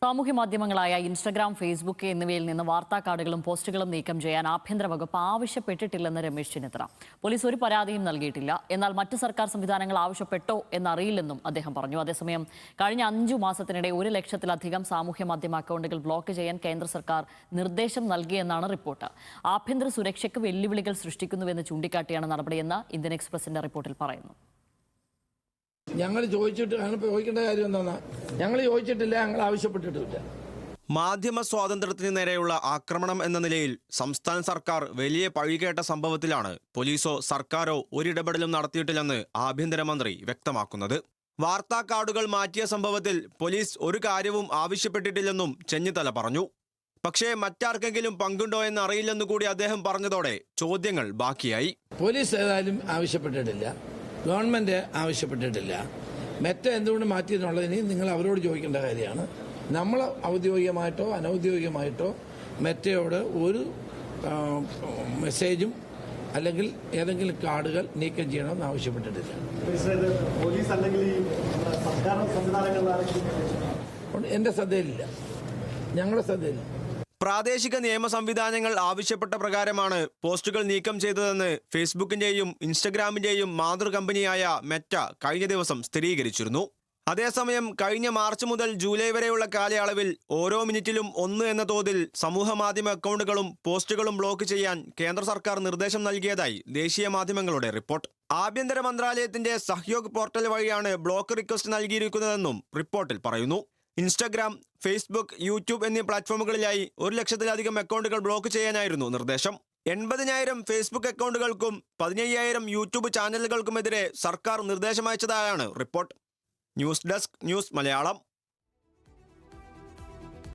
സാമൂഹ്യ മാധ്യമങ്ങളായ Instagram, Facebook എന്നിവയിൽ നിന്ന് വാർത്താ കാർഡുകളും പോസ്റ്റുകളും നീക്കം ചെയ്യാൻ ആഭ്യന്തര വകുപ്പ് ആവശ്യപ്പെട്ടിട്ടില്ലെന്ന് രമേശ് ചെന്നിത്തല. പോലീസ് ഒരു പരാതിയും നൽകിയിട്ടില്ല. എന്നാൽ മറ്റ് സർക്കാർ സംവിധാനങ്ങൾ ആവശ്യപ്പെട്ടോ എന്നറിയില്ലെന്നും അദ്ദേഹം പറഞ്ഞു. അതേസമയം കഴിഞ്ഞ 5 മാസത്തിനിടെ 1 ലക്ഷത്തിലധികം സാമൂഹ്യ മാധ്യമ അക്കൗണ്ടുകൾ ബ്ലോക്ക് ചെയ്യാൻ കേന്ദ്ര സർക്കാർ നിർദ്ദേശം നൽകിയെന്നാണ് റിപ്പോർട്ട്. ആഭ്യന്തര സുരക്ഷയ്ക്ക് വെല്ലുവിളികൾ സൃഷ്ടിക്കുന്നുവെന്ന് ചൂണ്ടിക്കാട്ടിയാണ് നടപടിയെന്ന് ഇന്ത്യൻ എക്സ്പ്രസിന്റെ റിപ്പോർട്ടിൽ പറയുന്നു. ഞങ്ങൾ ചോദിക്കേണ്ട കാര്യം എന്താ? ഞങ്ങൾ ചോദിച്ചിട്ടില്ല, ഞങ്ങൾ ആവശ്യപ്പെട്ടിട്ടില്ല. മാധ്യമ സ്വാതന്ത്ര്യത്തിന് നേരെയുള്ള ആക്രമണം എന്ന നിലയിൽ സംസ്ഥാന സർക്കാർ വലിയ പഴികേട്ട സംഭവത്തിലാണ് പോലീസോ സർക്കാരോ ഒരിടപെടലും നടത്തിയിട്ടില്ലെന്ന് ആഭ്യന്തരമന്ത്രി വ്യക്തമാക്കുന്നത്. വാർത്താ കാർഡുകൾ മാറ്റിയ സംഭവത്തിൽ പോലീസ് ഒരു കാര്യവും ആവശ്യപ്പെട്ടിട്ടില്ലെന്നും ചെന്നിത്തല പറഞ്ഞു. പക്ഷേ മറ്റാർക്കെങ്കിലും പങ്കുണ്ടോ എന്ന് അറിയില്ലെന്നു കൂടി അദ്ദേഹം പറഞ്ഞതോടെ ചോദ്യങ്ങൾ ബാക്കിയായി. പോലീസ് ഏതായാലും ആവശ്യപ്പെട്ടിട്ടില്ല, ഗവൺമെന്റ് ആവശ്യപ്പെട്ടിട്ടില്ല. മെറ്റ എന്തുകൊണ്ട് മാറ്റിയെന്നുള്ളതിന് നിങ്ങൾ അവരോട് ചോദിക്കേണ്ട കാര്യമാണ്. നമ്മൾ ഔദ്യോഗികമായിട്ടോ അനൌദ്യോഗികമായിട്ടോ മെറ്റയോട് ഒരു മെസ്സേജും അല്ലെങ്കിൽ ഏതെങ്കിലും കാർഡുകൾ നീക്കം ചെയ്യണമെന്ന് ആവശ്യപ്പെട്ടിട്ടില്ല. എൻ്റെ ശ്രദ്ധയിലില്ല, ഞങ്ങളുടെ ശ്രദ്ധയിലില്ല. പ്രാദേശിക നിയമ സംവിധാനങ്ങൾ ആവശ്യപ്പെട്ട പ്രകാരമാണ് പോസ്റ്റുകൾ നീക്കം ചെയ്തതെന്ന് ഫേസ്ബുക്കിന്റെയും ഇൻസ്റ്റഗ്രാമിന്റെയും മാതൃകമ്പനിയായ മെറ്റ കഴിഞ്ഞ ദിവസം സ്ഥിരീകരിച്ചിരുന്നു. അതേസമയം കഴിഞ്ഞ മാർച്ച് മുതൽ ജൂലൈ വരെയുള്ള കാലയളവിൽ ഓരോ മിനിറ്റിലും 1 എന്ന തോതിൽ സമൂഹ മാധ്യമ അക്കൗണ്ടുകളും പോസ്റ്റുകളും ബ്ലോക്ക് ചെയ്യാൻ കേന്ദ്ര സർക്കാർ നിർദ്ദേശം നൽകിയതായി ദേശീയ മാധ്യമങ്ങളുടെ റിപ്പോർട്ട്. ആഭ്യന്തര മന്ത്രാലയത്തിന്റെ സഹയോഗ് പോർട്ടൽ വഴിയാണ് ബ്ലോക്ക് റിക്വസ്റ്റ് നൽകിയിരിക്കുന്നതെന്നും റിപ്പോർട്ടിൽ പറയുന്നു. ഇൻസ്റ്റഗ്രാം, ഫേസ്ബുക്ക്, യൂട്യൂബ് എന്നീ പ്ലാറ്റ്ഫോമുകളിലായി 1 ലക്ഷത്തിലധികം അക്കൗണ്ടുകൾ ബ്ലോക്ക് ചെയ്യാനായിരുന്നു നിർദ്ദേശം. 80,000 ഫേസ്ബുക്ക് അക്കൗണ്ടുകൾക്കും 15,000 യൂട്യൂബ് ചാനലുകൾക്കുമെതിരെ സർക്കാർ നിർദ്ദേശമയച്ചതായാണ് report. News desk, news Malayalam.